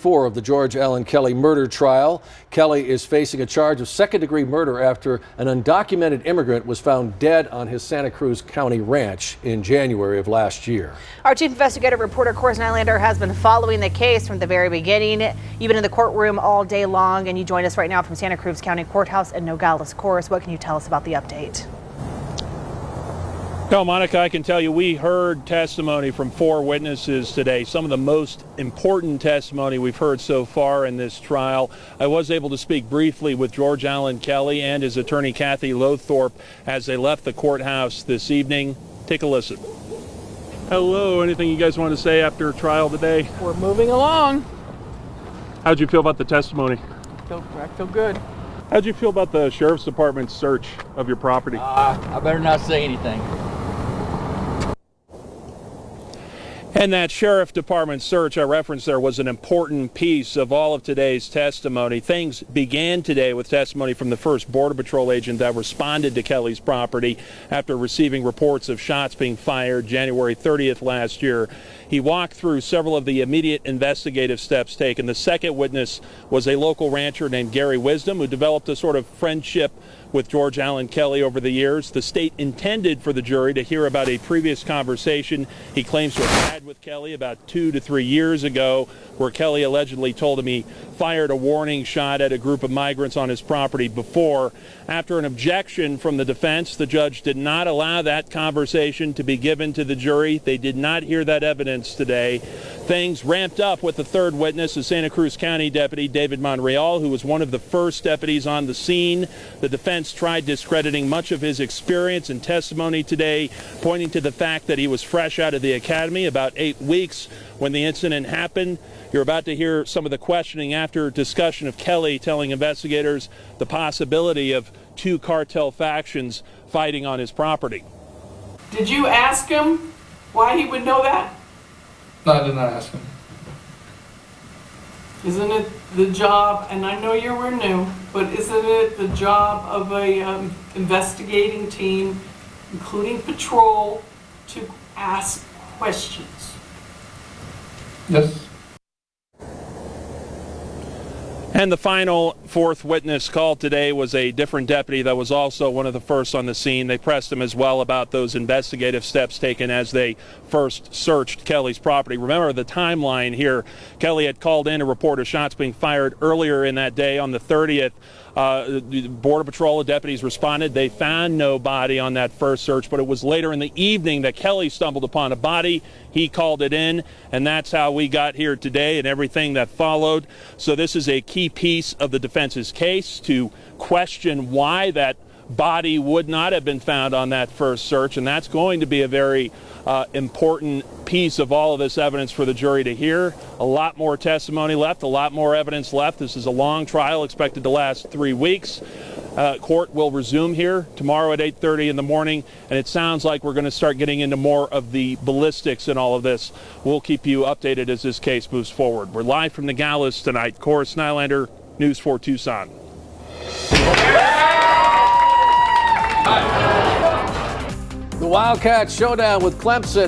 4 of the George Allen Kelly murder trial. Kelly is facing a charge of second-degree murder after an undocumented immigrant was found dead on his Santa Cruz County ranch in January of last year. Our chief investigative reporter, Course Nylander, has been following the case from the very beginning. You've been in the courtroom all day long, and you join us right now from Santa Cruz County Courthouse in Nogales. Course, what can you tell us about the update? No, Monica, I can tell you we heard testimony from 4 witnesses today, some of the most important testimony we've heard so far in this trial. I was able to speak briefly with George Allen Kelly and his attorney Kathy Lothorpe as they left the courthouse this evening. Take a listen. Hello, anything you guys want to say after trial today? We're moving along. How'd you feel about the testimony? I feel good. How'd you feel about the Sheriff's Department's search of your property? I better not say anything. And that Sheriff Department search I referenced there was an important piece of all of today's testimony. Things began today with testimony from the first Border Patrol agent that responded to Kelly's property after receiving reports of shots being fired January 30th last year. He walked through several of the immediate investigative steps taken. The second witness was a local rancher named Gary Wisdom, who developed a sort of friendship with George Allen Kelly over the years. The state intended for the jury to hear about a previous conversation he claims to have had with Kelly about 2 to 3 years ago, where Kelly allegedly told him he fired a warning shot at a group of migrants on his property before. After an objection from the defense, the judge did not allow that conversation to be given to the jury. They did not hear that evidence today. Things ramped up with the third witness, a Santa Cruz County deputy, David Monreal, who was one of the first deputies on the scene. The defense tried discrediting much of his experience and testimony today, pointing to the fact that he was fresh out of the academy about 8 weeks when the incident happened. You're about to hear some of the questioning after discussion of Kelly telling investigators the possibility of 2 cartel factions fighting on his property. Did you ask him why he would know that? No, I did not ask him. Isn't it the job, and I know you were new, but isn't it the job of a investigating team, including patrol, to ask questions? Yes. And the final fourth witness called today was a different deputy that was also one of the first on the scene. They pressed him as well about those investigative steps taken as they first searched Kelly's property. Remember the timeline here. Kelly had called in a report of shots being fired earlier in that day on the 30th. The Border Patrol deputies responded. They found no body on that first search, but it was later in the evening that Kelly stumbled upon a body. He called it in, and that's how we got here today and everything that followed. So this is a key piece of the defense's case to question why that body would not have been found on that first search, and that's going to be a very important piece of all of this evidence for the jury to hear. A lot more testimony left, a lot more evidence left. This is a long trial expected to last 3 weeks. Court will resume here tomorrow at 8:30 in the morning, and it sounds like we're going to start getting into more of the ballistics in all of this. We'll keep you updated as this case moves forward. We're live from Nogales tonight. Course Nylander, News 4 Tucson. The Wildcats showdown with Clemson